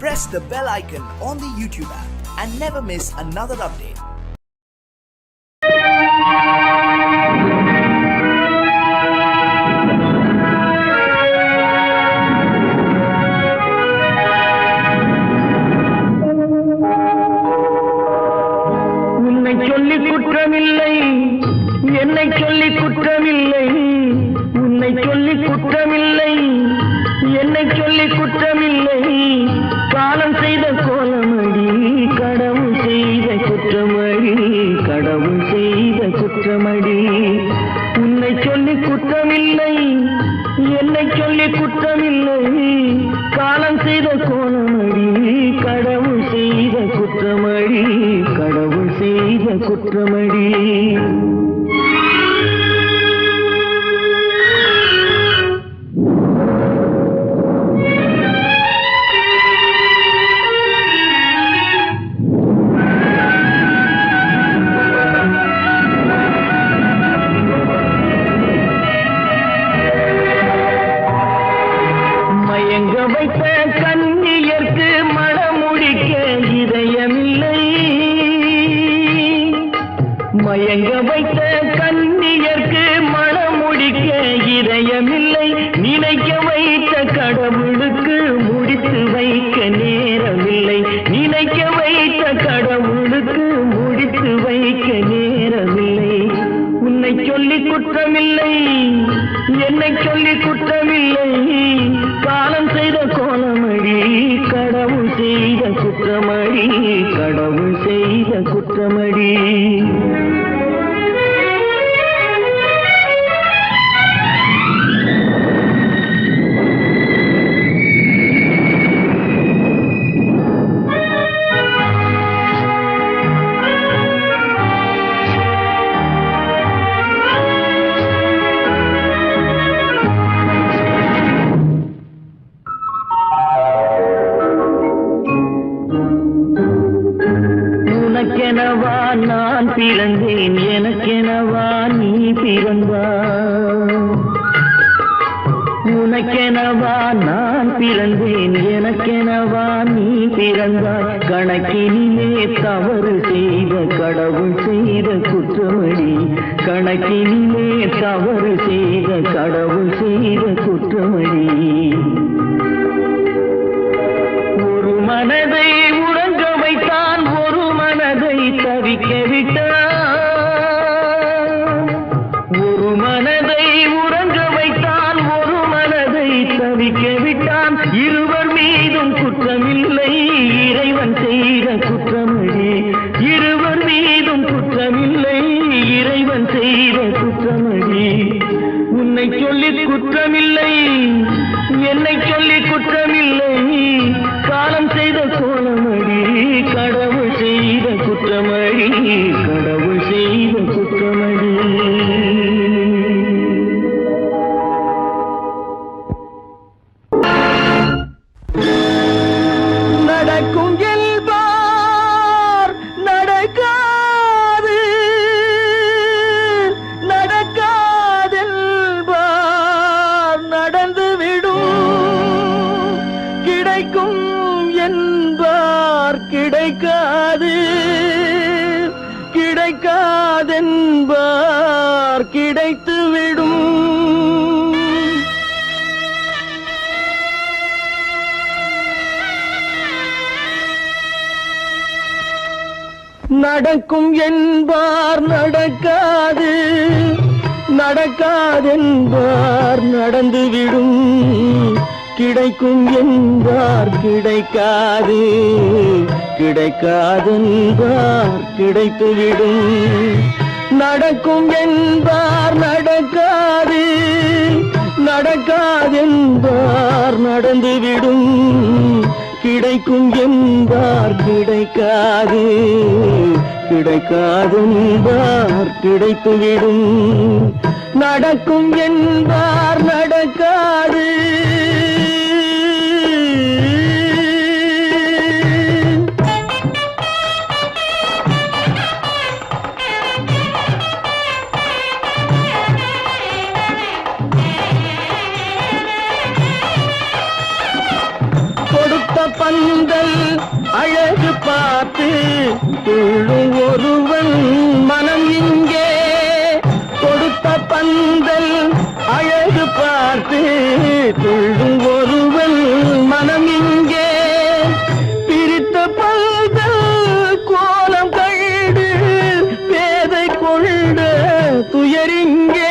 Press the bell icon on the YouTube app and never miss another update. உன்னை சொல்லி குற்றமில்லை, என்னை சொல்லி குற்றமில்லை, உன்னை சொல்லி குற்றமில்லை, என்னை சொல்லி குற்றமில்லை, காலம் செய்த கோலமடி, கடவுள் செய்த குற்றமடி, கடவுள் செய்த குற்றமடி. உன்னை சொல்லி குற்றமில்லை, என்னை சொல்லி குற்றமில்லை, காலம் செய்த கோலமடி, கடவுள் செய்த குற்றமடி, கடவுள் செய்த குற்றமடி. மயங்க வைத்த கன்னியர்க்கு மணமுடிக்க இதயமில்லை, மயங்க வைத்த கன்னியர்க்கு மணமுடிக்க இதயமில்லை, நினைக்க வைத்த கடவுளுக்கு முடித்து வைக்க நேரமில்லை, நினைக்க வைத்த கடவுளுக்கு முடித்து வைக்க நேரமில்லை. உன்னை சொல்லி குற்றமில்லை, என்னை சொல்லி குற்றமில்லை, காலம் செய்த கோலமடி, கடவுள் செய்த குற்றமடி, கடவுள் செய்த குற்றமடி. உனக்கெனவா நான் பிறந்தேன், எனக்கெனவா நீ பிறந்தாய், உனக்கெனவா நான் பிறந்தேன், எனக்கெனவா நீ பிறந்தாய், கணக்கினிலே தவறு செய்த கடவுள் செய்த குற்றமடி, கணக்கினிலே தவறு செய்த கடவுள் செய்த குற்றமடி. ஒரு மனதை உறங்க வைத்தான், ஒரு மனதை தவிக்க விட்டான், ஒரு மனதை உறங்க வைத்தான், ஒரு மனதை தவிக்க விட்டான், இருவர் மீதும் குற்றமில்லை, இறைவன் செய்த குற்றமடி, இருவர் மீதும் குற்றமில்லை, இறைவன் செய்த குற்றமடி. உன்னை சொல்லி குற்றமில்லை, என்னை சொல்லி குற்றமில்லை, காலம் செய்த கோலமடி, கடவுள் செய்த குற்றமடி, கடவுள் செய்த குற்றமடி. நடக்கும் என்பார் நடக்காது, நடக்காதென்பார் நடந்துவிடும், கிடைக்கும் என்பார் கிடைக்காது, கிடைக்காதென்பார் கிடைத்துவிடும். நடக்கும் என்பார் நடக்காது, நடக்காதென்பார் நடந்துவிடும், கிடைக்கும் என்பார் கிடைக்காது, கிடைக்காதென்பார் கிடைத்துவிடும். நடக்கும் என்பார் நடக்காது, நடக்காதென்பார் நடந்துவிடும், கிடைக்கும் என்பார் கிடைக்காது, கிடைக்காதென்பார் கிடைத்துவிடும். நடக்கும் என்பார் நடக்காது. கொடுத்த பந்தல் அழகு பார்த்து துள்ளும் ஒருவன் மனம் இங்கே. கொடுத்த பந்தல் அழகு பார்த்து துள்ளும் ஒருவன் மனம் இங்கே. பிரித்த பந்தல் கோலம் கண்டு பேதை கொண்ட துயரிங்கே.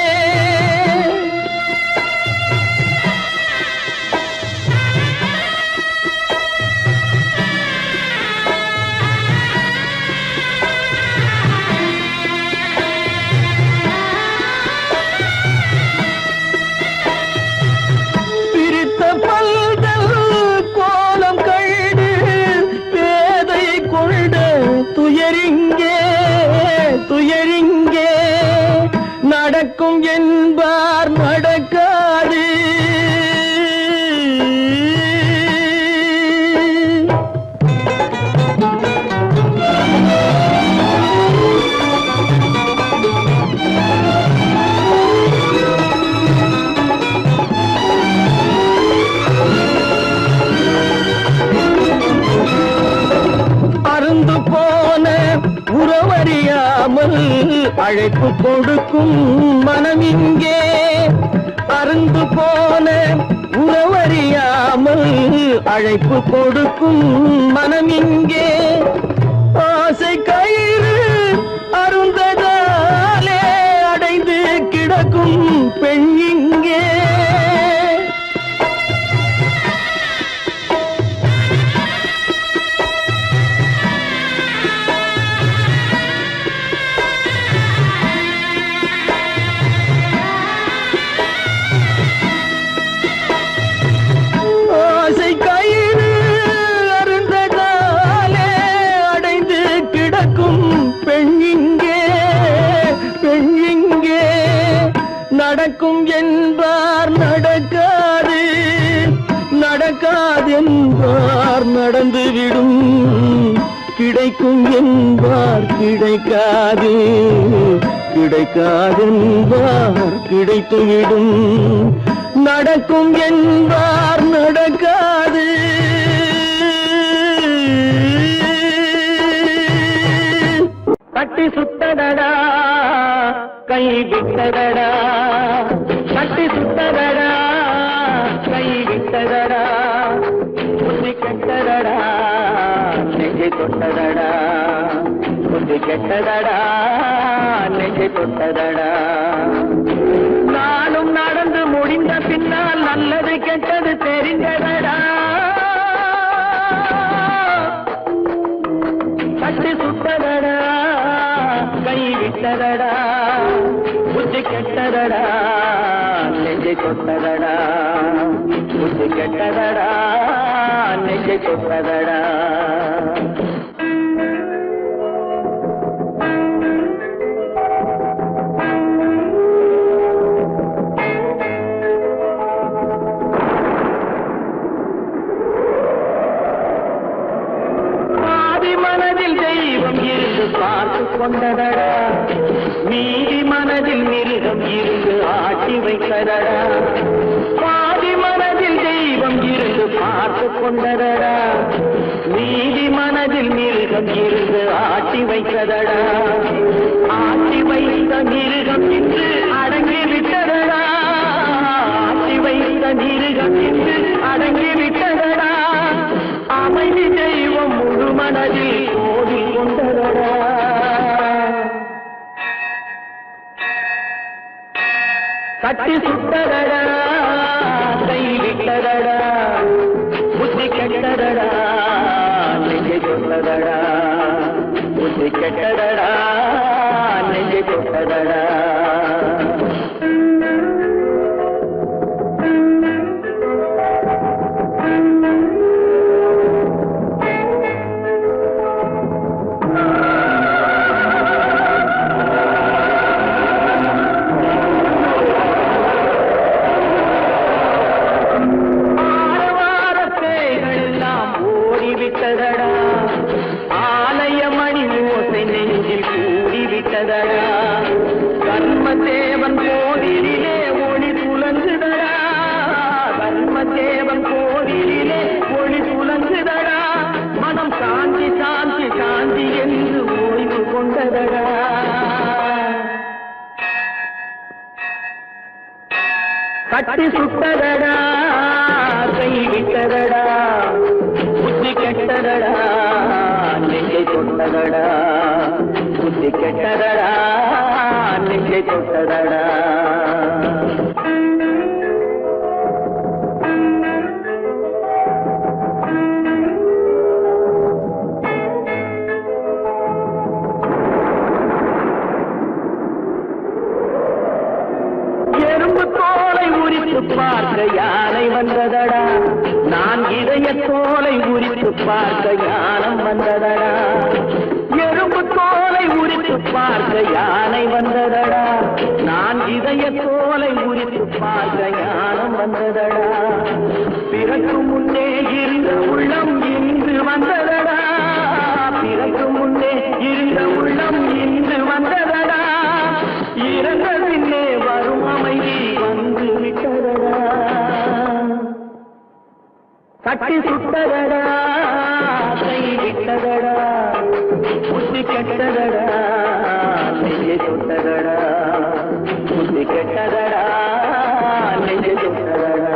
துயரிங்கே துயரிங்கே நடக்கும் என்பார் நடக்காது. அருந்து போன உறவறியாமல் அழைப்பு கொடுக்கும் மனம் இங்கே. அருந்து போன உறவறியாமல் அழைப்பு கொடுக்கும் மனம் இங்கே. ஆசை கயிறு அருந்ததாலே அடைந்து கிடக்கும் பெண் இங்கே. நடக்கும் என்பார் நடக்காது, நடக்காது என்பார் நடந்துவிடும். கிடைக்கும் என்பார் கிடைக்காது, கிடைக்காது என்பார் கிடைத்துவிடும். நடக்கும் என்பார் நடக்காது. கட்டி சுத்தடடா கை விட்டதடா, கட்டி சுத்ததடா கை விட்டதடா. புத்தி கெட்டதடா நெஞ்சை தொட்டதடா, புத்தி கெட்டதடா நெஞ்சை தொட்டதடா. நானும் நடந்து முடிந்த பின்னால் நல்லது கெட்டது தெரிந்ததடா. கட்டி சுத்ததடா கை விட்டதடா, புத்தி கெட்டதடா நெஞ்சை தொட்டதடா, புத்தி கெட்டதடா நெஞ்சை தொட்டதடா. மனதில் தெய்வம் இருந்து பார்த்து கொண்டதடா, மீதி மனதில் மிருகம் இருந்து ஆட்டி வைத்ததடா. பாதி மனதில் தெய்வம் இருந்து பார்த்து கொண்டதடா, மீதி மனதில் மிருகம் இருந்து ஆட்டி வைத்ததடா. ஆட்டி வைத்த மிருகம் இன்று அடங்கி விட்டதடா, ஆட்டி வைத்த மிருகம் இன்று அடங்கி விட்டதடா. அமைதி தெய்வம் முழு மனதில் ஓடி கொண்டதடா. கட்டி சுட்டதடா கை விட்டதடா, புத்தி கெட்டதடா நெஞ்சை தொட்டதடா, புத்தி கெட்டதடா நெஞ்சை தொட்டதடா. தட்டி சுட்டதடா கை விட்டதடா புத்தி கெட்டதடா நெஞ்சை தொட்டதடா புத்தி கெட்டதடா நெஞ்சை தொட்டதடா பார்க்க யானை வந்ததடா நான் இதய தோலை உரித்து பார்க்க யானம் வந்ததடா எறும்பு தோலை உரித்து பார்க்க யானை வந்ததடா நான் இதய தோலை உரித்து பார்க்க யானம் வந்ததடா பிறகு முன்னே இருந்த உள்ளம் இன்று வந்ததடா பிறகு முன்னே இருந்த உள்ளம் இன்று வந்ததடா இறந்த பின்னே வரும் அமைதி வந்து விட்டதடா கட்டி சுட்டதடா கை விட்டதடா புத்தி கெட்டதடா நெஞ்சை தொட்டதடா புத்தி கெட்டதடா நெஞ்சை தொட்டதடா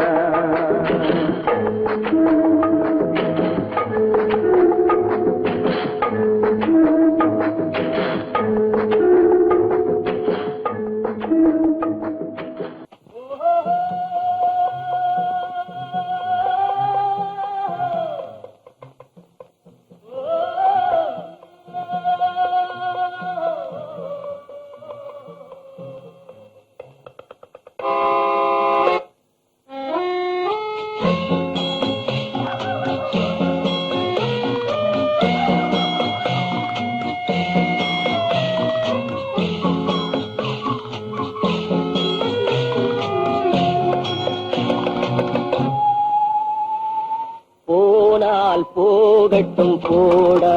போகட்டும் போடா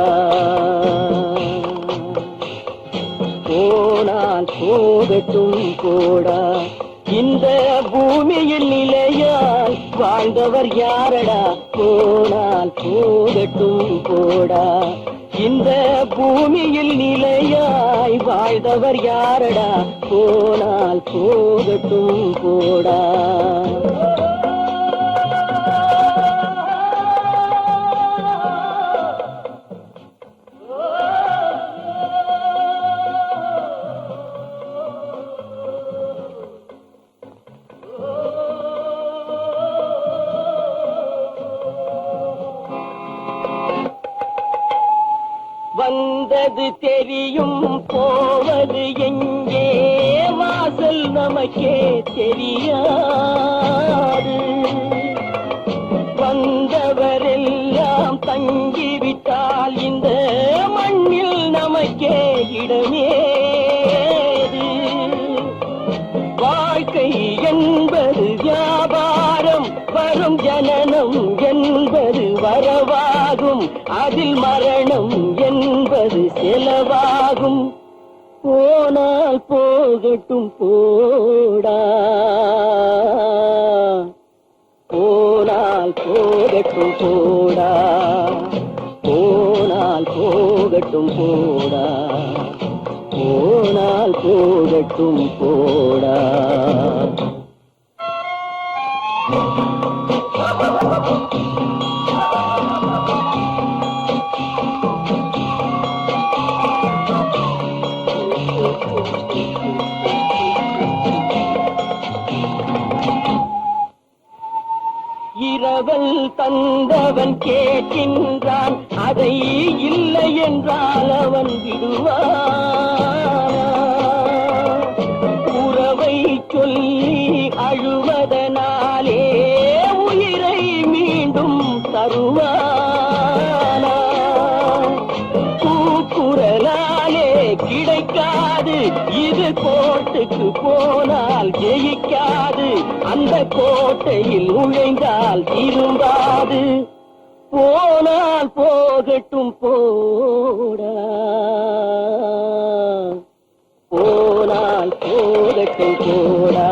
போனால் போகட்டும் போடா இந்த பூமியில் நிலையால் வாழ்ந்தவர் யாரடா போனால் போகட்டும் போடா இந்த பூமியில் நிலையாய் வாழ்ந்தவர் யாரடா போனால் போகட்டும் போடா வந்தது தெரியும் போவது எங்கே வாசல் நமக்கே தெரியாது வந்தவரெல்லாம் தங்கிவிட்டால் இந்த மண்ணில் நமக்கே இடமேது வாழ்க்கை என்பது வியாபாரம் வரும் ஜனனம் என்பது வரவாகும் அதில் மரணம் என்பது செலவாகும் போனால் போகட்டும் போடா போனால் போகட்டும் போடா போனால் போகட்டும் போடா போனால் போகட்டும் போடா இரவல் தந்தவன் கேட்கின்றான் அதை இல்லை என்றால் அவன் விடுவான் உறவை சொல்லி அழுவதனாலே உயிரை மீண்டும் தருவானா கூக்குரலாலே கிடைக்காது இது கோட்டுக்கு போனால் ஜெயிக்காது அந்த கோட்டையில் நுழைந்தால் திரும்பாது போனால் போகட்டும் போடா போனால் போகட்டும் போடா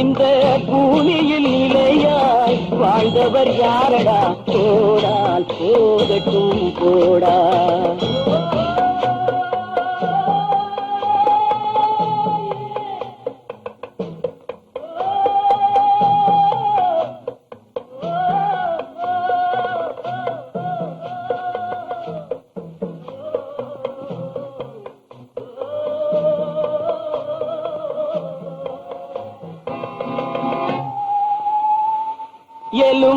இந்த பூமியில் நிலையாய் வாழ்ந்தவர் யாரடா போனால் போகட்டும் போடா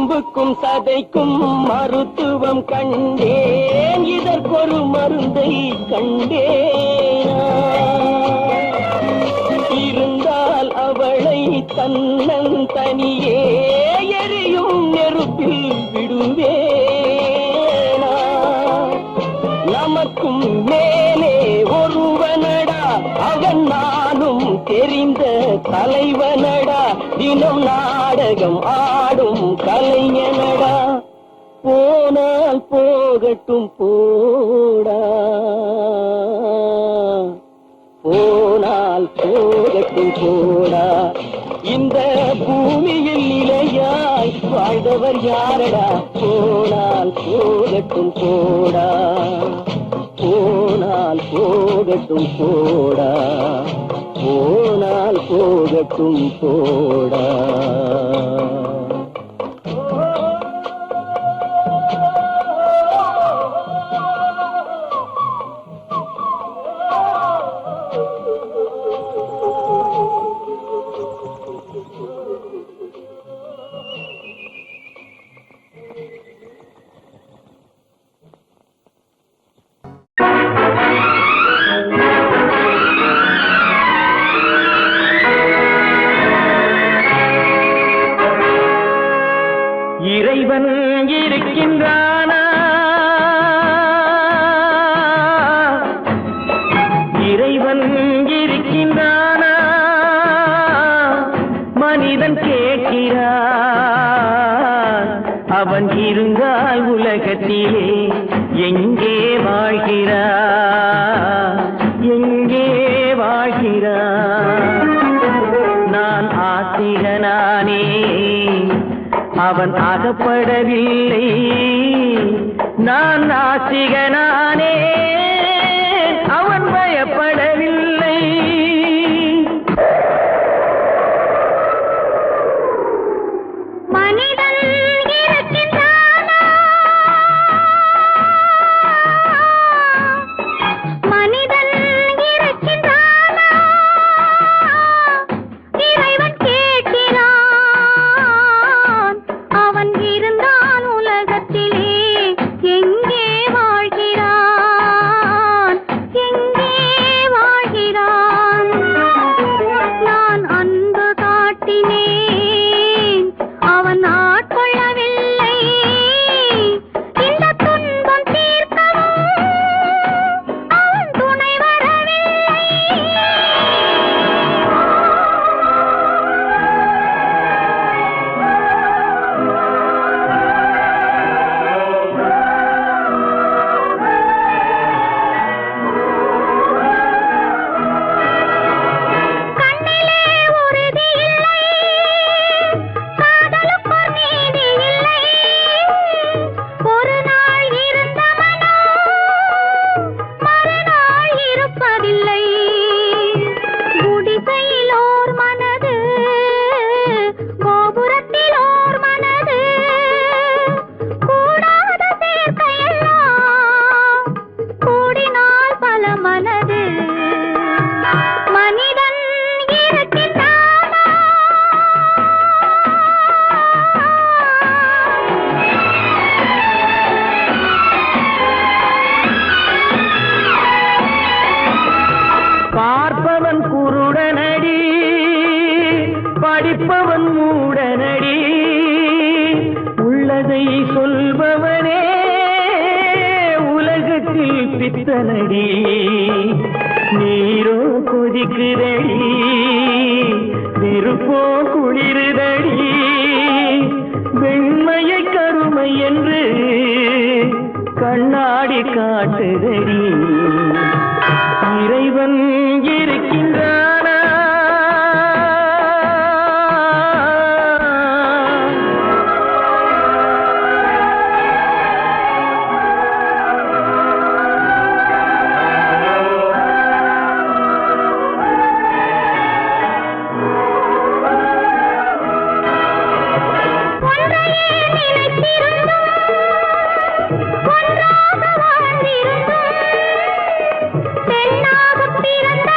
எலும்புக்கும் சதைக்கும் மருத்துவம் கண்டேன், இதற்கொரு மருந்தை கண்டேன். இருந்தால் அவளை தன்னன் தனியே எரியும் நெருப்பில் விடுவேனா? நமக்கும் மேலே ஒருவனடா, அவன் நானும் தெரிந்த தலைவனடா, தினம் நாடகம் ஆடும் கலைஞனடா. போனால் போகட்டும் போடா, போனால் போகட்டும் போடா. இந்த பூமியில் நிலையாய் வாழ்ந்தவர் யாரடா? போனால் போகட்டும் போடா, போனால் போகட்டும் போடா, போனால் போகட்டும் போடா. இறைவன் இருக்கின்றானா? இறைவன் இருக்கின்றானா? மனிதன் கேட்கிறான். அவன் இருந்தால் உலகத்திலே எங்கே வாழ்கிறான்? எங்கே வாழ்கிறான்? நான் ஆசிரியனானே, அவன் அகப்படவில்லை. நான் நாசிகனானே, அவன் பயப்படவில்லை. மனிதன் இருக்கின்றானா? மனிதன் இருக்கின்றானா? இறைவன் கேட்கிறான். அவன் இருந்தால் உலகத்திலே எங்கே வாழ்கிறான்? எங்கே வாழ்கிறான்? நான் அன்பு காட்டினேன், அவன் ஆட்கொள்ளவில்லை. இந்த துன்பம் தீர்க்கவும் அவன் துணை வரவில்லை. கண்ணிலே உறுதி இல்லை, காதலுக்கோர் நீதி இல்லை. ஒரு நாள் இருந்த மனம் மறுநாள் இருப்பதில்லை. குடிசையிலோர் மனது, கோபுரத்திலோர் மனது, கூடாத சேர்க்கையெல்லாம் கூடினால் பல மனது. மனிதன் இருக்கின்றானா? பார்ப்பவன் குருடனடி, படிப்பவன் மூடனடி. உள்ளதை சொல்பவனே உலகத்தில் பித்தனடி. நீரோ கொதிக்குதடி, நெருப்போ குளிருதடி. வெண்மையை கருமை என்று கண்ணாடி காட்டுதடி. இறைவன் இருக்கின்றானா? ஒன்றையே நினைத்திருந்தும் ஒன்றாக வாழ்ந்திருந்தும் பெண்ணாகப் பிறந்த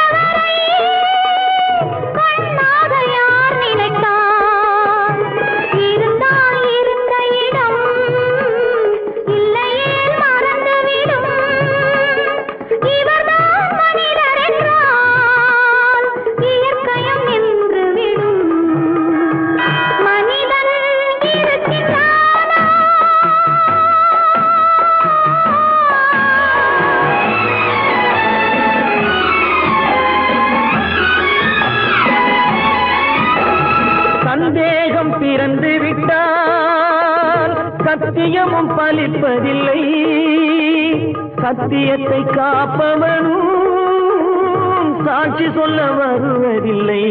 பாலிப்பதில்லை, சத்தியத்தை காப்பவனும் சாட்சி சொல்ல வருவதில்லை.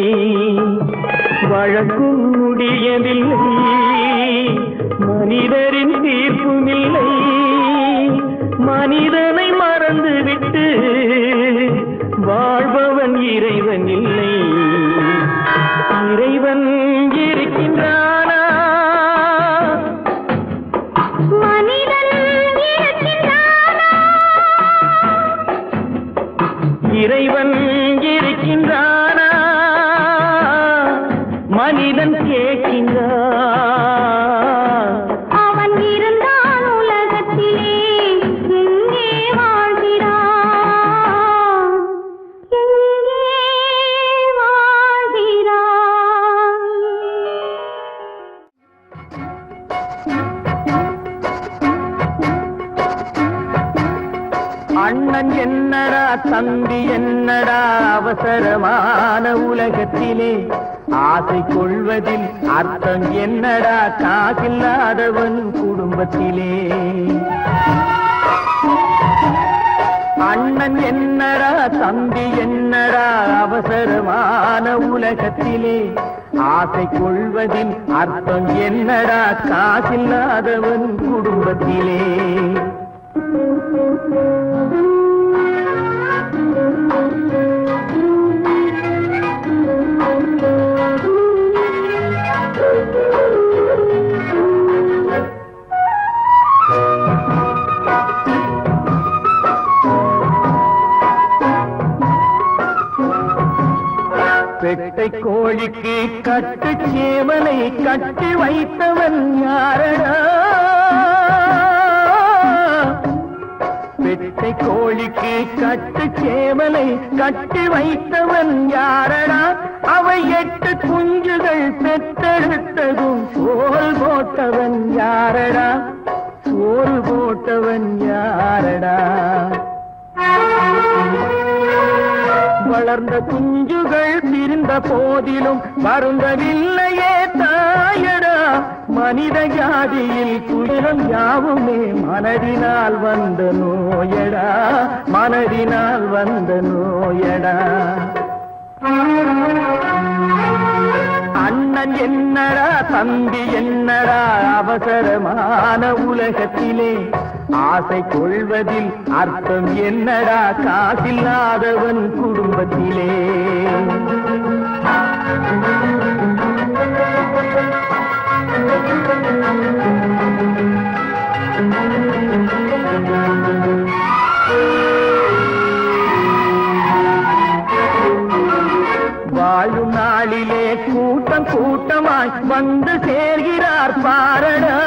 வழக்கும் முடியவில்லை, மனிதரின் தீர்ப்பும் இல்லை. மனிதனை மறந்துவிட்டு வாழ்பவன் இறைவன் இல்லை. இறைவன் இருக்கின்றானா? மனிதன் இருக்கின்றானா? இறைவன் இருக்கின்றானா? மனிதன் கேட்கின்றான். அவன் இருந்தான் உலகத்திலே, எங்கே வாழ்கிறான்? எங்கே வாழ்கிறான்? அண்ணன் என்னடா, தம்பி என்னடா, அவசரமான உலகத்திலே ஆசை கொள்வதில் அர்த்தம் என்னடா, காசில்லாதவன் குடும்பத்திலே. அண்ணன் என்னடா, தம்பி என்னடா, அவசரமான உலகத்திலே ஆசை கொள்வதில் அர்த்தம் என்னடா, காசில்லாதவன் குடும்பத்திலே. பெட்டை கோழிக்கு கட்டு சேவலை கட்டி வைத்தவன் யாரடா? பெட்டை கோழிக்கு கட்டு சேவலை கட்டி வைத்தவன் யாரடா? அவை 8 குஞ்சுகள் பெற்றெடுத்ததும் சோறு போட்டவன் யாரடா? சோறு போட்டவன் யாரடா? வளர்ந்த குஞ்சுகள் பிரிந்த போதிலும் வருந்தவில்லையே தாயடா. மனித ஜாதியில் துயரம் யாவுமே மனதினால் வந்த நோயடா, மனதினால் வந்த நோயடா. அண்ணன் என்னடா, தம்பி என்னடா, அவசரமான உலகத்திலே ஆசை கொள்வதில் அர்த்தம் என்னடா, காசில்லாதவன் குடும்பத்திலே. வாழும் நாளிலே கூட்டம் கூட்டமாய் வந்து சேர்கிறார் பாரடா.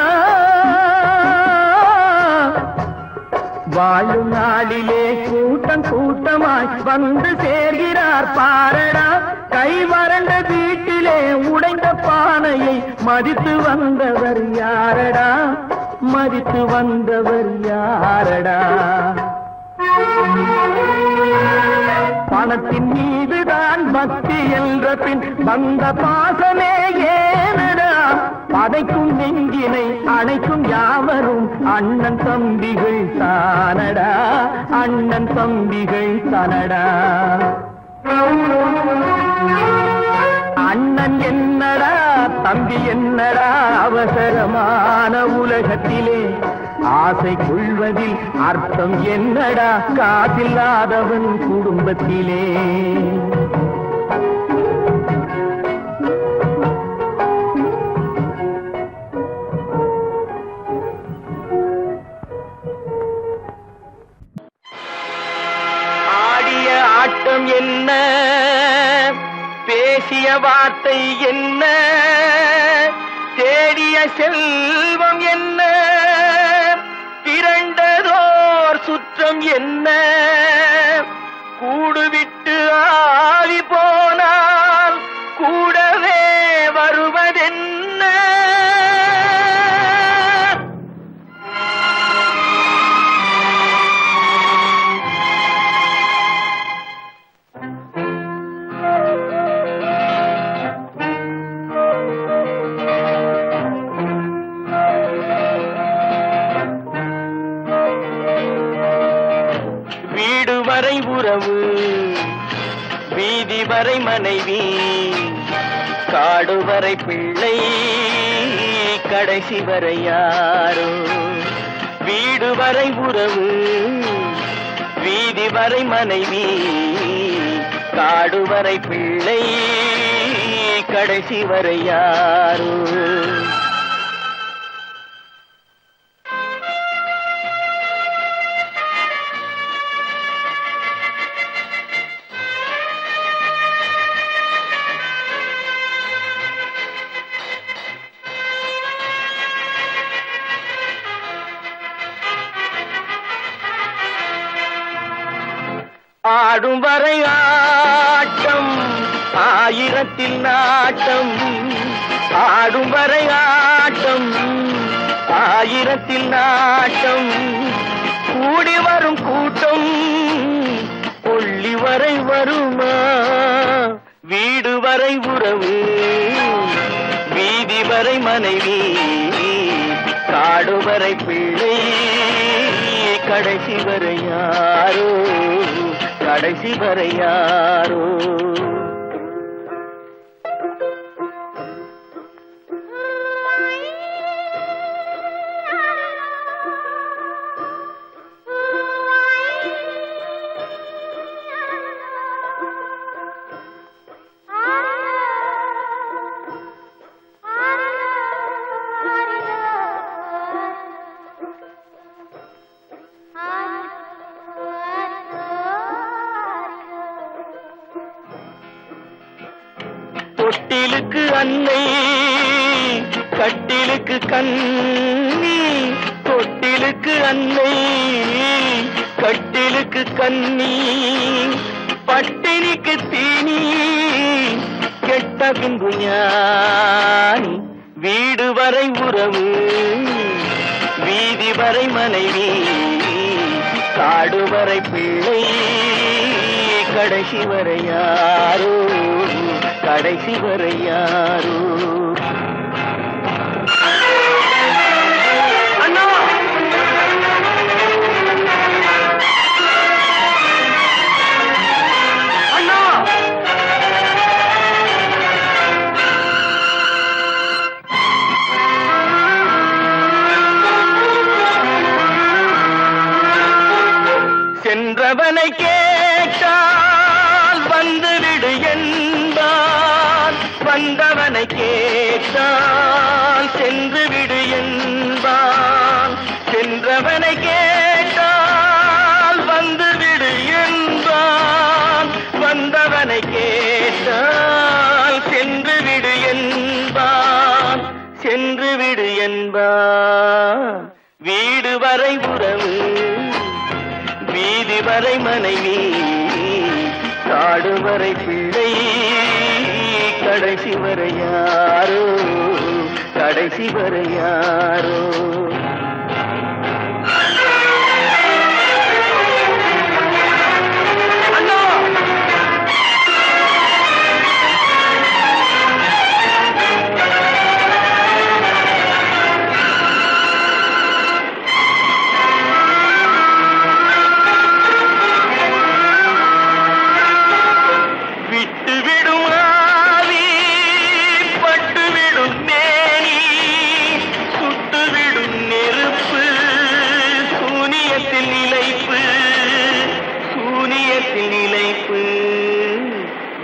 வாழும் நாளிலே கூட்டம் கூட்டமாய் வந்து சேர்கிறார் பாரடா. கை வறண்ட வீட்டிலே உடைந்த பானையை மதித்து வந்தவர் யாரடா? மதித்து வந்தவர் யாரடா? பணத்தின் மீதுதான் பக்தி என்ற பின் வந்த பாசமே ஏனடா? பதைக்கும் நெஞ்சினை அணைக்கும் யாவரும் அண்ணன் தம்பிகள் தானடா, அண்ணன் தம்பிகள் தானடா. அண்ணன் என்னடா, தம்பி என்னடா, அவசரமான உலகத்திலே ஆசை கொள்வதில் அர்த்தம் என்னடா, காசில்லாதவன் குடும்பத்திலே. ஆடிய ஆட்டம் என்ன, பேசிய வார்த்தை என்ன, தேடிய செல்வம் என்ன, திரண்டதோர் சுற்றம் என்ன, கூடுவிட்டு ஆவி போனால் கூடவே வருவதென்ன. உறவு வீதி வரை மனைவி காடு வரை பிள்ளை கடைசி வரை யாரோ வீடு வரை உறவு வீதி வரை மனைவி காடு வரை பிள்ளை கடைசி வரை யாரோ ஆடும் வரை ஆட்டம் ஆயிரத்தில் நாட்டம் ஆடும் வரை ஆட்டம் ஆயிரத்தில் நாட்டம் கூடி வரும் கூட்டம் கொள்ளி வரை வருமா வீடு வரை உறவு வீதி வரை மனைவி காடு வரை பிள்ளை கடைசி வரை யாரோ கடைசி வரை யாரோ தொட்டிலுக்கு அன்னை கட்டிலுக்கு கண்ணி தொட்டிலுக்கு அன்னை கட்டிலுக்கு கண்ணி பட்டினிக்கு தீனி கெட்ட பின்பு ஞானி வீடு வரை உறவு வீதி வரை மனைவி காடு வரை பிள்ளை கடைசி வரை யாரோ கடைசி வரை யாரோ அண்ணா அண்ணா சென்றவனை கேட்டால் வந்துவிடு என்பான் வந்தவனை கேட்டால் சென்று விடு என்பான் சென்றவனை கேட்டால் வந்துவிடு என்பான் வந்தவனை கேட்டால் சென்று விடு என்பான் சென்று விடு என்பான் வீடு வரை உறவு வீதி வரை மனைவி காடு வரை பிள்ளை கடைசி வரை யாரோ கடைசி வரை யாரோ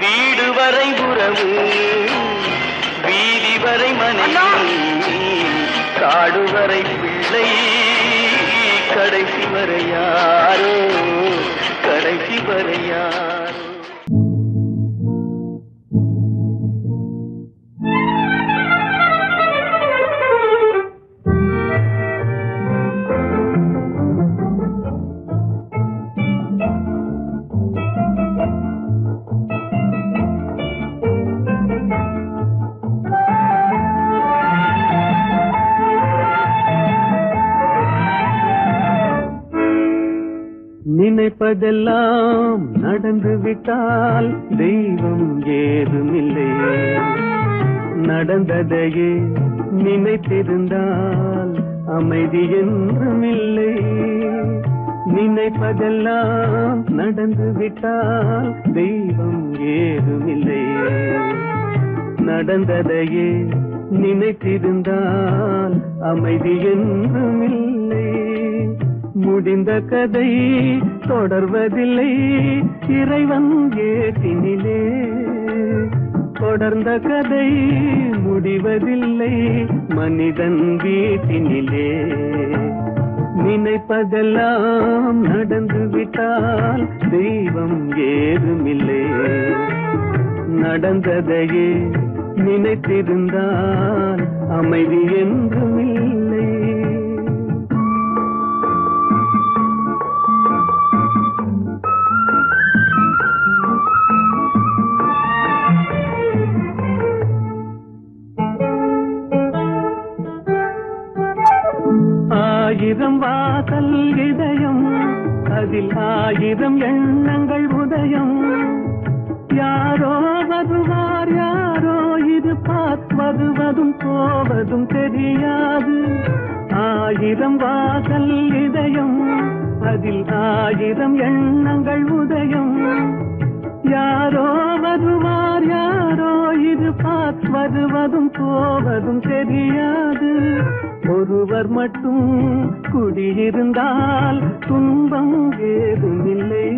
வீடு வரை உறவு வீதி வரை மனைவி காடு வரை பிள்ளை கடைசி வரை யாரோ கடைசி வரை யாரோ நினைப்பதெல்லாம் நடந்து விட்டால் தெய்வம் ஏதுமில்லை நடந்ததையே நினைத்திருந்தால் அமைதி என்றுமில்லை நினைப்பதெல்லாம் நடந்து விட்டால் தெய்வம் ஏதுமில்லை. நடந்ததையே நினைத்திருந்தால் அமைதி என்றும் இல்லை. முடிந்த கதை தொடர்வதில்லை இறைவன் ஏற்றினிலே. தொடர்ந்த கதை முடிவதில்லை மனிதன் வீட்டினிலே. நினைப்பதெல்லாம் நடந்து விட்டால் தெய்வம் ஏதுமில்லை. நடந்ததையே நினைத்திருந்தால் அமைதி என்றும் இல்லை. ஆயிரம் வாசல் இதயம் அதில் ஆயிரம் எண்ணங்கள் உதயம். யாரோ வருவார் யாரோ இருப்பார் வருவதும் போவதும் தெரியாது. ஆயிரம் வாசல் இதயம் அதில் ஆயிரம் எண்ணங்கள் உதயம். யாரோ வருவார் யாரோ இருப்பார் வருவதும் போவதும் தெரியாது. ஒருவர் மட்டும் குடியிருந்தால் துன்பம் ஏதுமில்லை.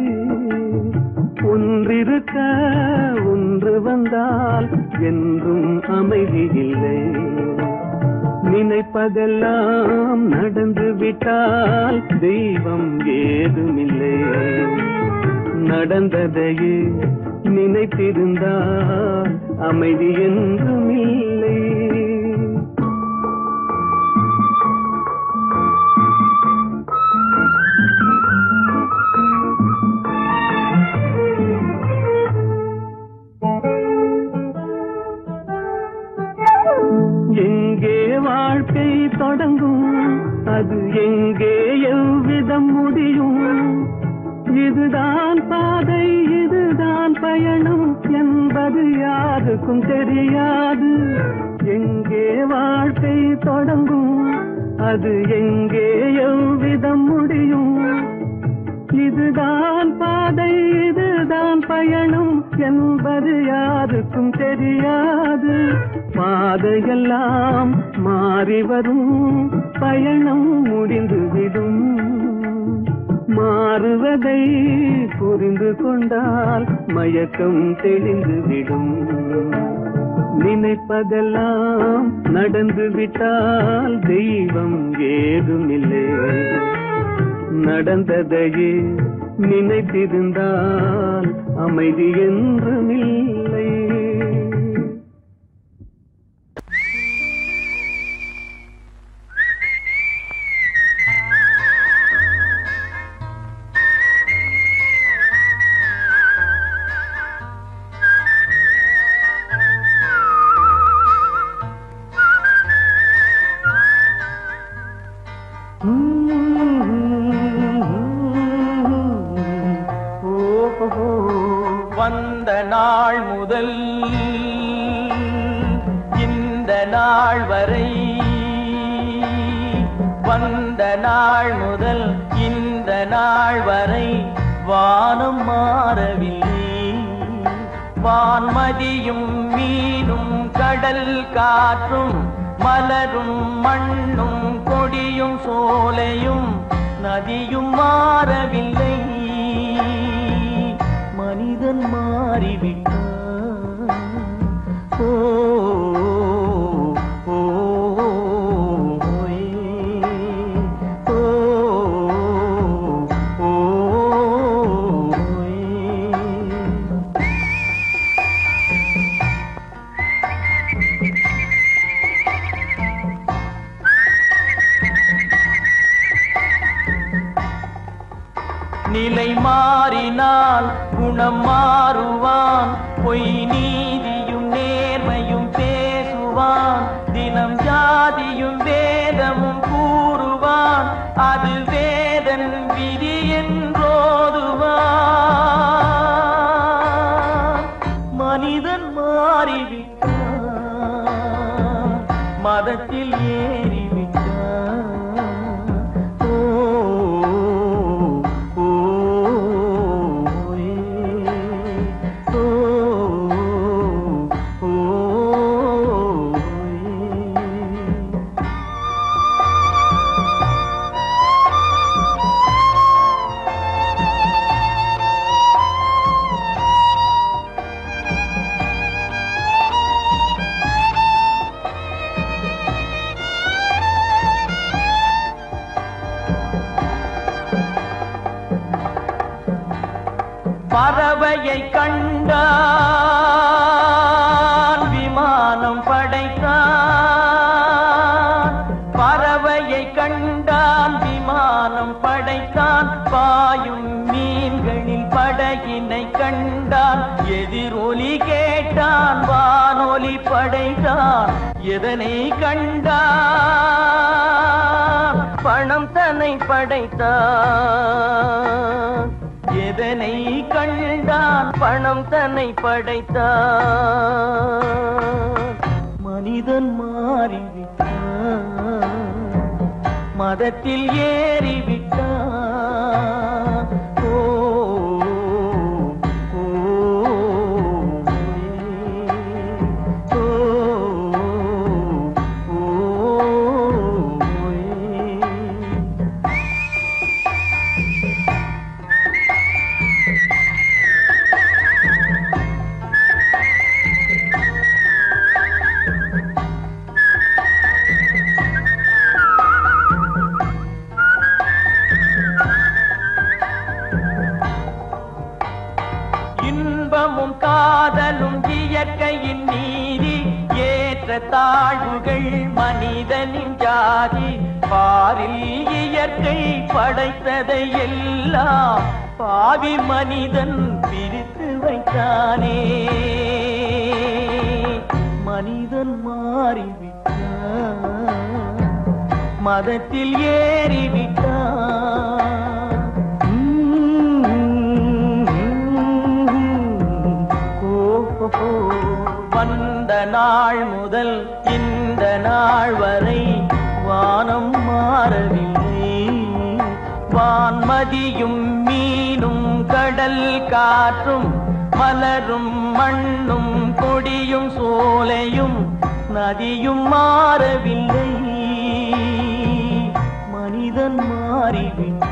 ஒன்றிருக்க ஒன்று வந்தால் என்றும் அமைதி இல்லை. நினைப்பதெல்லாம் நடந்து விட்டால் தெய்வம் ஏதுமில்லை. நடந்ததையே நினைத்திருந்தால் அமைதி என்றும் இல்லை. எங்கே வாழ்க்கை தொடங்கும் அது எங்கே எவ்விதம் முடியும். இதுதான் பாதை இதுதான் பயணம் என்பது யாருக்கும் தெரியாது. எங்கே வாழ்க்கை தொடங்கும் அது எங்கே எவ்விதம் முடியும். இதுதான் பாதை இதுதான் பயணம் என்பது யாருக்கும் தெரியாது. பாதையெல்லாம் மாறி வரும் பயணம் முடிந்துவிடும். மாறுவதை புரிந்து கொண்டால் மயக்கம் தெளிந்துவிடும். நினைப்பதெல்லாம் நடந்து விட்டால் தெய்வம் ஏதுமில்லை. நடந்ததையே நினைத்திருந்தால் அமைதி என்றும் இல்லை. வந்த நாள் முதல் இந்த நாள் வரை, வந்த நாள் முதல் இந்த நாள் வரை வானம் மாறவில்லை. வான்மதியும் மீனும் கடல் காற்றும் மலரும் மண்ணும் கொடியும் சோலையும் நதியும் மாறவில்லை. மனிதன் மாறிவிட்டான். ஓ ஓ ஓ நிலை மாறினால் குணம் மாறுவான். பொய் நீதியும் நேர்மையும் பேசுவான். தினம் ஜாதியும் வேதமும் கூறுவான். அது வேதன் விதி என்றோதுவான். மனிதன் மாறிவிட்டான். மதத்தில் ஏறிவிட்டான். ஓ பறவையை கண்டான் விமானம் படைத்தான். பறவையை கண்டான் விமானம் படைத்தான். பாயும் மீன்களில் படகினை கண்டான். எதிரொலி கேட்டான் வானொலி படைத்தான். எதனை கண்டான்? பணம் தன்னை படைத்தான். எதனை கண்டான்? பணம் தன்னை படைத்தான். மனிதன் மாறிவிட்டான். மதத்தில் ஏறிவிட்டான். ஓ ஓ, ஓ, ஓ, இன்பமும் காதலும் இயற்கையின் நீதி. ஏற்ற தாழ்வுகள் மனிதனின் ஜாதி. பாரில் இயற்கை படைத்ததை எல்லாம் பாவி மனிதன் பிரித்து வைத்தானே. மனிதன் மாறிவிட்டான். மதத்தில் ஏறிவிட்டான். வந்த நாள் முதல் இந்த நாள் வரை வானம் மாறவில்லை. வான்மதியும் மீனும் கடல் காற்றும் மலரும் மண்ணும் கொடியும் சோலையும் நதியும் மாறவில்லை. மனிதன் மாறிவிட்டான்.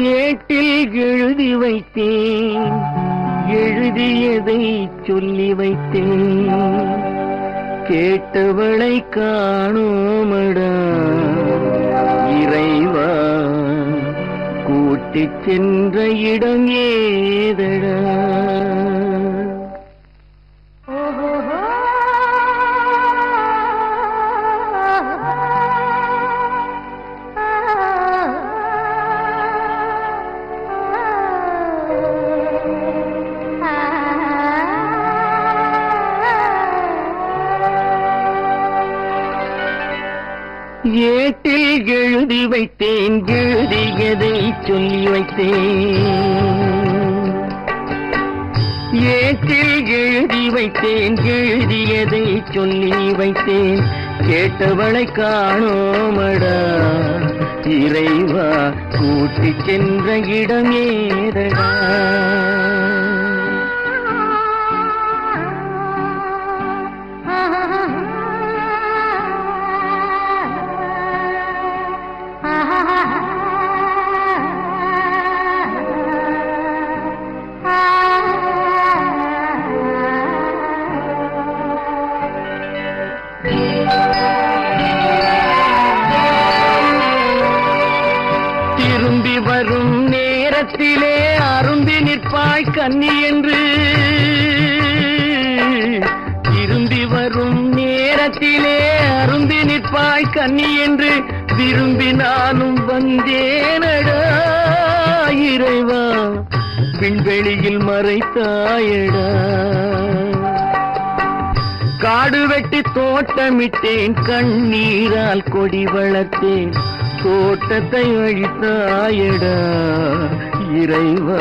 ஏட்டில் எழுதி வைத்தேன். எழுதியதை சொல்லி வைத்தேன். கேட்டவளை காணோமடா இறைவா. கூட்டிச் சென்ற இடம் ஏதடா? ஏட்டில் எழுதி வைத்தேன். எழுதியதை சொல்லி வைத்தேன். ஏட்டில் எழுதி வைத்தேன். எழுதியதை சொல்லி வைத்தேன். கேட்டவளை காணோமடா இறைவா. கூட்டிச் சென்ற இடம் ஏதடா? திரும்பி வரும் நேரத்திலே அரும்பி நிற்பாய் கன்னி என்று. திரும்பி வரும் நேரத்திலே அரும்பி நிற்பாய் கன்னி என்று விரும்பி நானும் வந்தேனடா இறைவா. விண்வெளியில் மறைத்தாயடா. காடு வெட்டி தோட்டமிட்டேன். கண்ணீரால் கொடி வளர்த்தேன். தோட்டத்தை அழித்தாயடா இறைவா.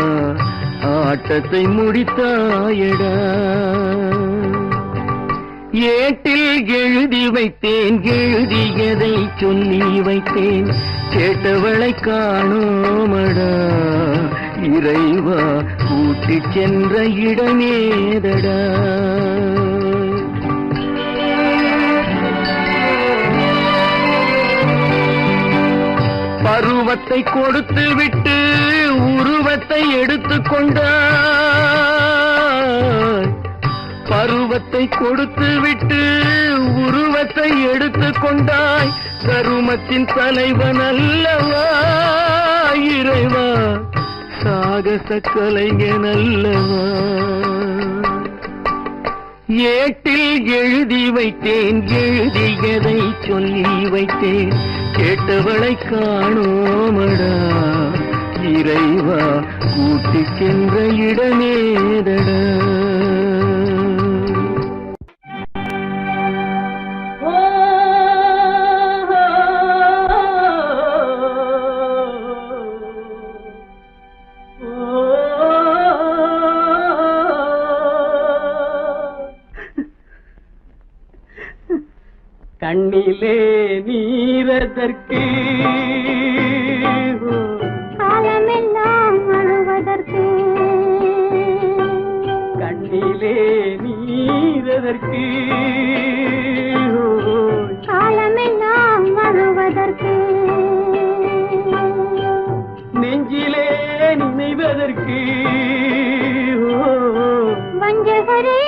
ஆட்டத்தை முடித்தாயடா. ஏட்டில் எழுதி வைத்தேன் எழுதியதை சொல்லி வைத்தேன் கேட்டவளை காணோமடா இறைவா கூட்டிச் சென்ற இடமேதடா பருவத்தை கொடுத்து விட்டு உருவத்தை எடுத்துக் கொண்டாய் பருவத்தை கொடுத்து விட்டு உருவத்தை எடுத்துக் கொண்டாய் கருமத்தின் தலைவன் அல்லவா இறைவா சாகச கலைஞன் அல்லவா ஏட்டில் எழுதி வைத்தேன் எழுதியதை சொல்லி வைத்தேன் கேட்டவளை காணோமடா இறைவா கூட்டிச் சென்ற இடமேதடா கண்ணிலே நீரதற்கு காலமெல்லாம் அழுவதற்கு கண்ணிலே நீரதற்கு காலமெல்லாம் அழுவதற்கு நெஞ்சிலே நினைவதற்கு வஞ்சகரே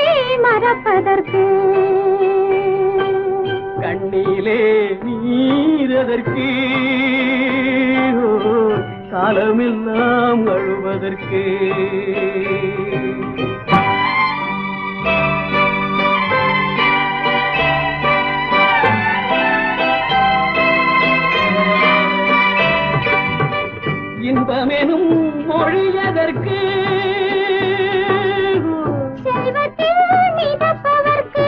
மறப்பதற்கு கண்ணிலே நீரதற்கு காலமெல்லாம் அழுவதற்கு இன்பமெனும் மொழியதற்கு செல்வத்தில் மிதப்பதற்கு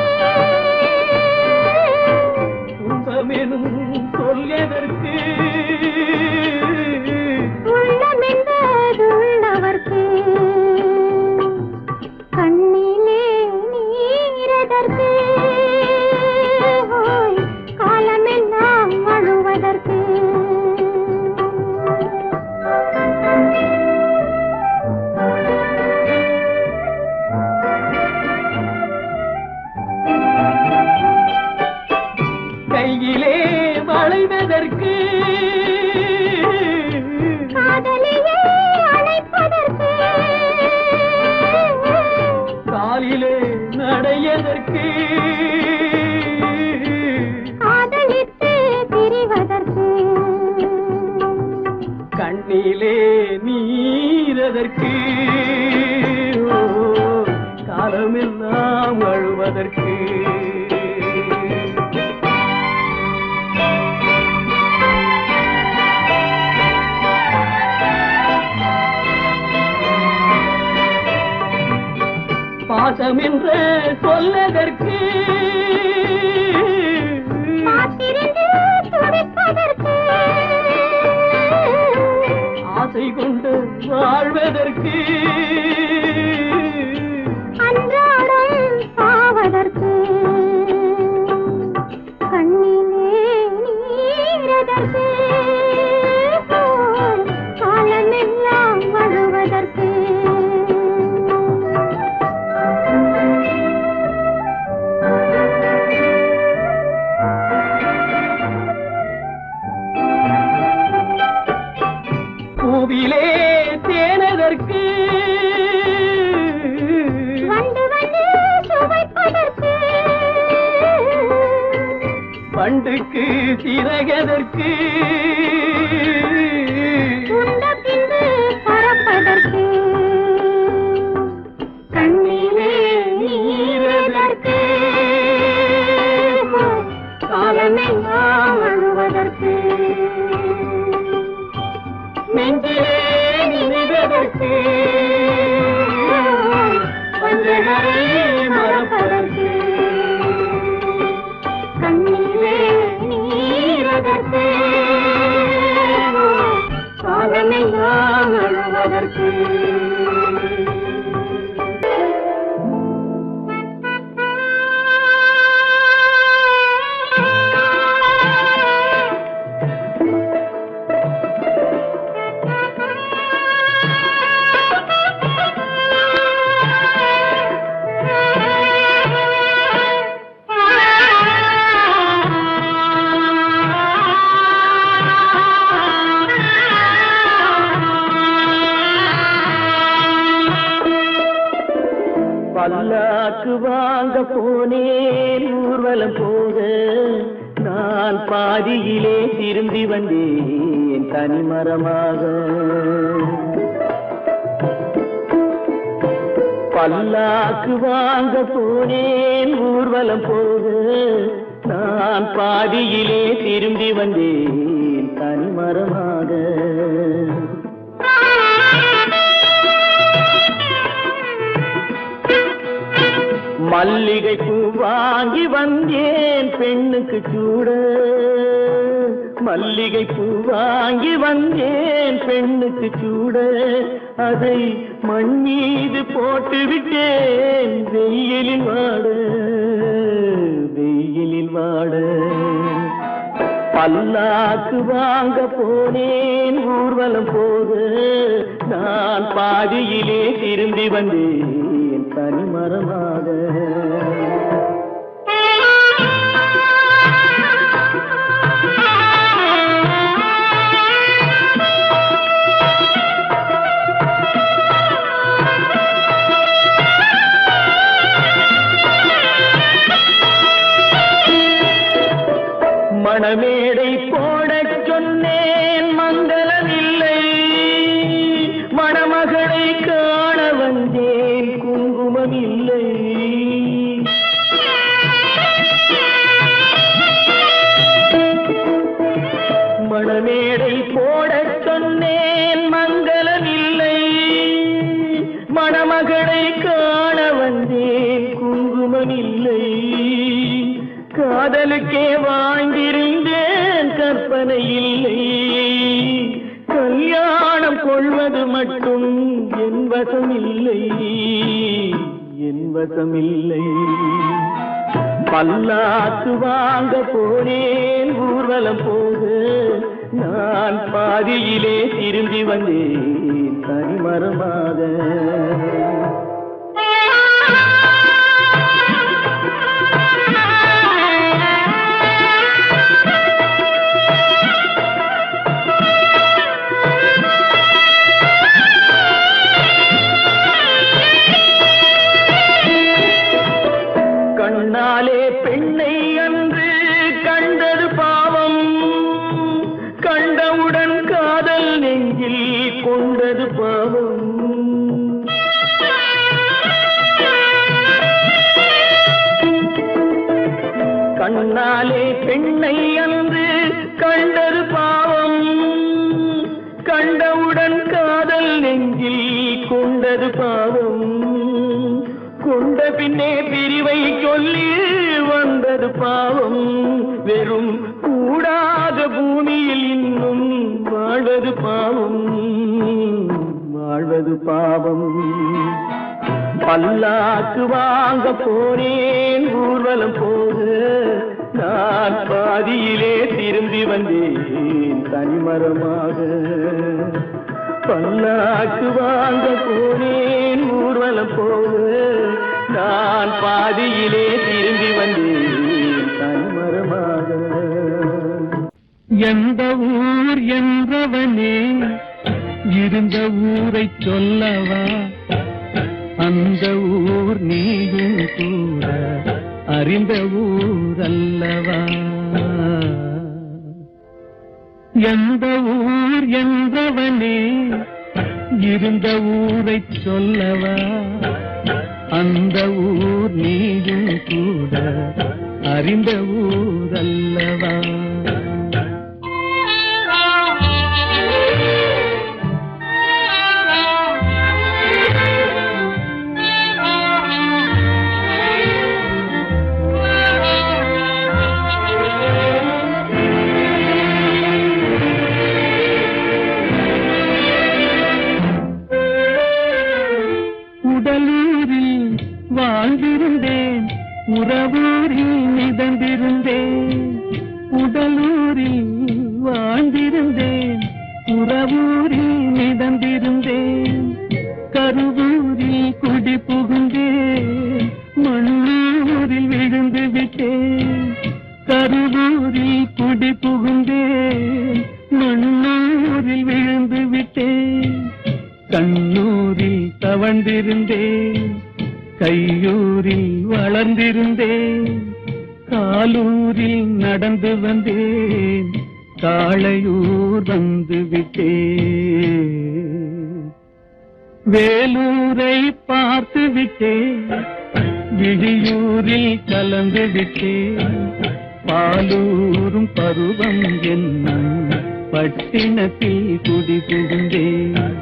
துன்பமெனும் சொல்லியதற்கு உள்ளமென்பதுள்ளவர்க்கு கண்ணிலே நீரதற்கு காலமெல்லாம் அழுவதற்கு கையிலே வளைவதற்கு காதலியே அழைப்பதற்கு காலிலே நடையதற்கு காதலித்து திரிவதற்கு கண்ணிலே நீரதற்கு காலமெல்லாம் அழுவதற்கு பாசம் என்று சொல்லதற்கு காத்திருந்து துடிப்பதற்கு ஆசை கொண்டு வாழ்வதற்கு அன்றாடம் சாவதற்கு கண்ணிலே நீரதற்கு காலமெல்லாம் அழுவதற்கு பூவிலே தேனதற்கு வந்து வந்து சுவைப்பதற்கு பண்டுக்கு சிறகதற்கு உண்ட பின்பு பறப்பதற்கு கண்ணிலே நீரதற்கு காலமெல்லாம் அழுவதற்கு நெஞ்சிலே நினைவதற்கு வஞ்சகரை மறப்பதற்கு கண்ணிலே நீரதற்கு காலமெல்லாம் அழுவதற்கு போனேன் ஊர்வலம் போக நான் பாதியிலே திரும்பி வந்தேன் தனிமரமாக. பல்லாக்கு வாங்க போனேன் ஊர்வலம் போக நான் பாதியிலே திரும்பி வந்தேன் தனிமரமாக. மல்லிகை பூ வாங்கி வந்தேன் பெண்ணுக்கு சூட, மல்லிகை பூ வாங்கி வந்தேன் பெண்ணுக்கு சூட, அதை மண் மீது போட்டு விட்டேன் வெயிலில் வாட, வெயிலில் வாட. பல்லாக்கு வாங்க போனேன் ஊர்வலம் போக நான் பாதியிலே திரும்பி வந்தேன் தனிமரமாக. மணமேடை போடச் சொன்னேன் மங்களமில்லை, மணமகளை காண வந்தேன் குங்குமமில்லை. மணமேடை போடச் சொன்னேன் மங்களமில்லை, மணமகளை காண வந்தேன் குங்குமமில்லை. காதலுக்கே வாழ்ந்திருந்தேன் கற்பனை இல்லை, கல்யாணம் கொள்வது மட்டும் என் வசமில்லை, என் வசமில்லை. பல்லாக்கு வாங்க போனேன் ஊர்வலம் போக நான் பாதியிலே திரும்பி வந்தேன் தனிமரமாக. கண்ணாலே பெண்ணை அன்று கண்டது பாவம், கண்டவுடன் காதல் நெஞ்சில் கொண்டது பாவம். கண்ணாலே பெண்ணை அன்று கண்டது பாவம், கண்டவுடன் காதல் நெஞ்சில் கொண்டது பாவம். கொண்ட பின்னே பிரிவை சொல்லி வந்தது பாவம், வெறும் கூடாத பூமியில் இன்னும் வாழ்வது பாவம், வாழ்வது பாவம். பல்லாக்கு வாங்க போனேன் ஊர்வலம் போக நான் பாதியிலே திரும்பி வந்தேன் தனிமரமாக. பல்லாக்கு வாங்க போனேன் ஊர்வலம் போக நான் பாதியிலே திரும்பி வந்தேன் தனிமரமாக. எந்த ஊர் என்றவனே இருந்த ஊரை சொல்லவா, அந்த ஊர் நீயும் கூட அறிந்த ஊர் அல்லவா. எந்த ஊர் என்றவனே இருந்த ஊரை சொல்லவா, அந்த ஊர் நீயும் கூட அறிந்த ஊர் அல்லவா. உடலூரில் வாழ்ந்திருந்தேன், உறவூரில் மிதந்திருந்தேன். உடலூரில் வாழ்ந்திருந்தேன், உறவூரில் மிதந்திருந்தேன். கருவூரில் குடி புகுந்தேன், மண்ணூரில் விழுந்து விட்டேன். கருவூரில் குடி புகுந்தேன், மண்ணூரில் விழுந்து விட்டேன். கண்ணூரில் தவழ்ந்திருந்தேன், கையூரில் வளர்ந்திருந்தேன், காலூரில் நடந்து வந்தேன், காளையூர் வந்து விட்டேன். வேலூரை பார்த்து விட்டேன், விழியூரில் கலந்து விட்டேன், பாலூரும் பருவம் என்னும் பட்டினத்தில் குடி புகுந்தேன்.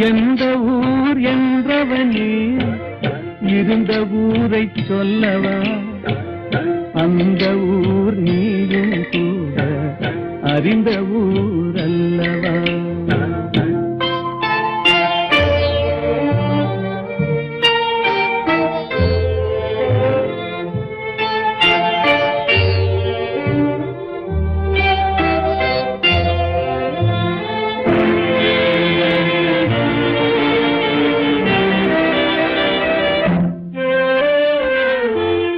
எந்த ஊர் என்றவனே இருந்த ஊரை சொல்லவா, அந்த ஊர் நீயும் கூட அறிந்த ஊர் அல்லவா.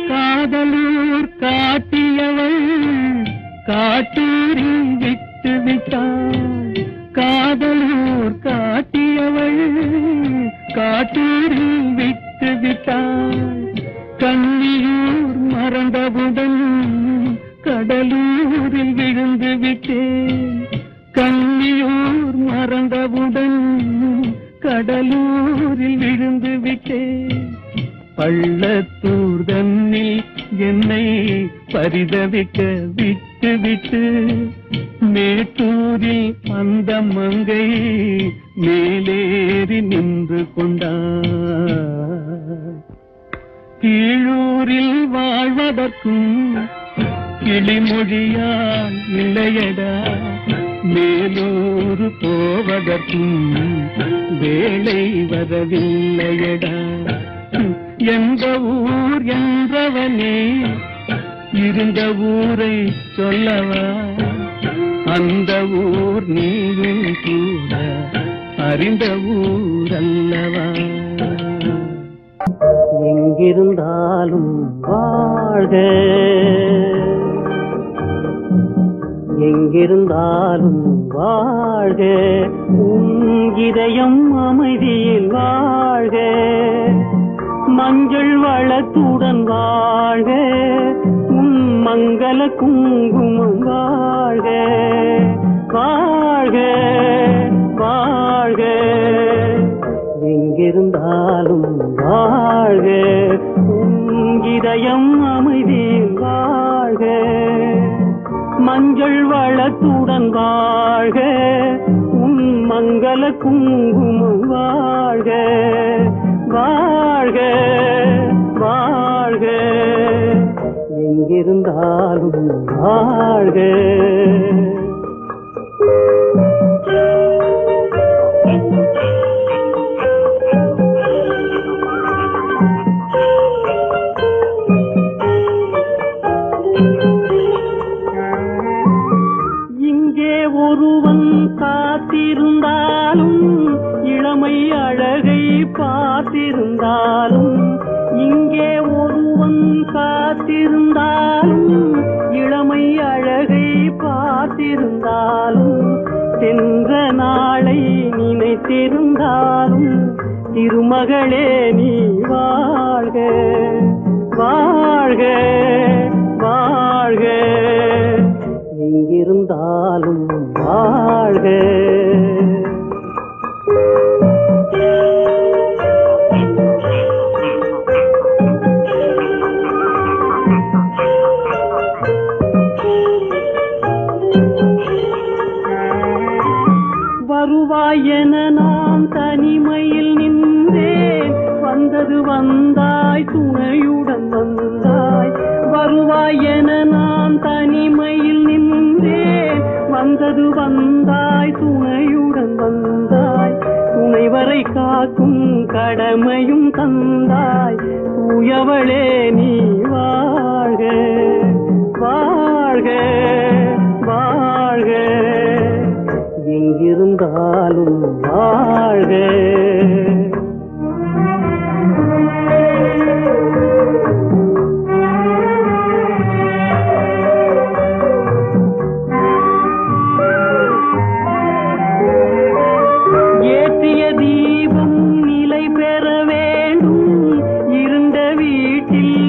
காதலூர் காட்டியவள் காட்டூரில் விட்டு விட்டாள், காதலூர் காட்டியவள் காட்டூரில் விட்டு விட்டாள். கண்ணியூர் மறந்தவுடன் கடலூரில் விழுந்து விட்டேன், கண்ணியூர் மறந்தவுடன் கடலூரில் விழுந்து விட்டேன். பள்ளத்தூர் தன்னில் என்னை பரிதவிக்க விட்டு விட்டு மேட்டூரில் அந்த மங்கை மேலேறி நின்று கொண்டார். கீழூரில் வாழ்வதற்கும் கிளிமொழியால் இல்லையடா, மேலூர் போவதற்கும் வேலை வரவில்லையடா. எந்த ஊர் என்றவனே இருந்த ஊரை சொல்லவா, அந்த ஊர் நீயும் கூட அறிந்த ஊர் அல்லவா. எங்கிருந்தாலும் வாழ்க, எங்கிருந்தாலும் வாழ்க, உன் இதயம் அமைதியில் வாழ்க, மஞ்சள் வளத்துடன் வாழ்க, உன் மங்கள குங்குமம் வாழ்க, வாழ்க வாழ்க. எங்கிருந்தாலும் வாழ்க, உன் இதயம் அமைதியில் வாழ்க, மஞ்சள் வளத்துடன் வாழ்க, உன் மங்கள குங்குமம் வாழ்க, வாழ்க வாழ்க. எங்கிருந்தாலும் வாழ்க. இங்கே ஒருவன் காத்திருந்தாலும், இளமை அழகை பார்த்திருந்தாலும், இங்கே ஒருவன் காத்திருந்தாலும், இளமை அழகை பார்த்திருந்தாலும், சென்ற நாளை நினைத்திருந்தாலும், திருமகளே நீ வாழ்க, வாழ்க வாழ்க. எங்கிருந்தாலும் வாழ்க. வருவாய் என நான் தனிமையில் நின்றேன், வந்தது வந்தாய் துணையுடன் வந்தாய். வருவாய் என நான் தனிமையில் நின்றேன், வந்தது வந்தாய் துணையுடன் வந்தாய். துணைவரை காக்கும் கடமையும் தந்தாய், தூயவளே நீ வாழ்க, வாழ்க வாழ்க. எங்கிருந்தாலும் வாழ்க. ஏற்றிய தீபம் நிலை பெற வேண்டும், இருண்ட வீட்டில்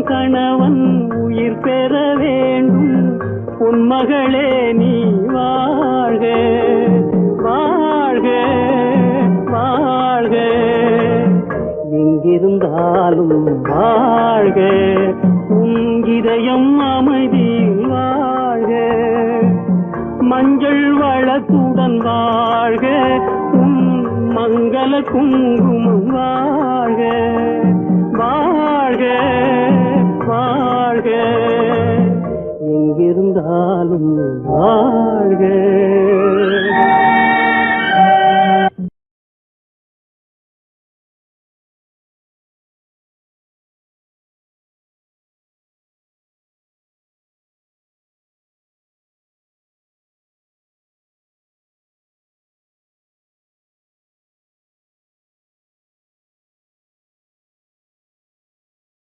கணவன் உயிர் பெற வேண்டும் உன் மகளே நீ வாழ்க வாழ்க வாழ்க எங்கிருந்தாலும் வாழ்க உன் இதயம் அமைதியில் வாழ்க மஞ்சள் வளத்துடன் வாழ்க உன் மங்கள குங்குமம் வாழ்க வாழ்க வாழ்க எங்கிருந்தாலும் வாழ்க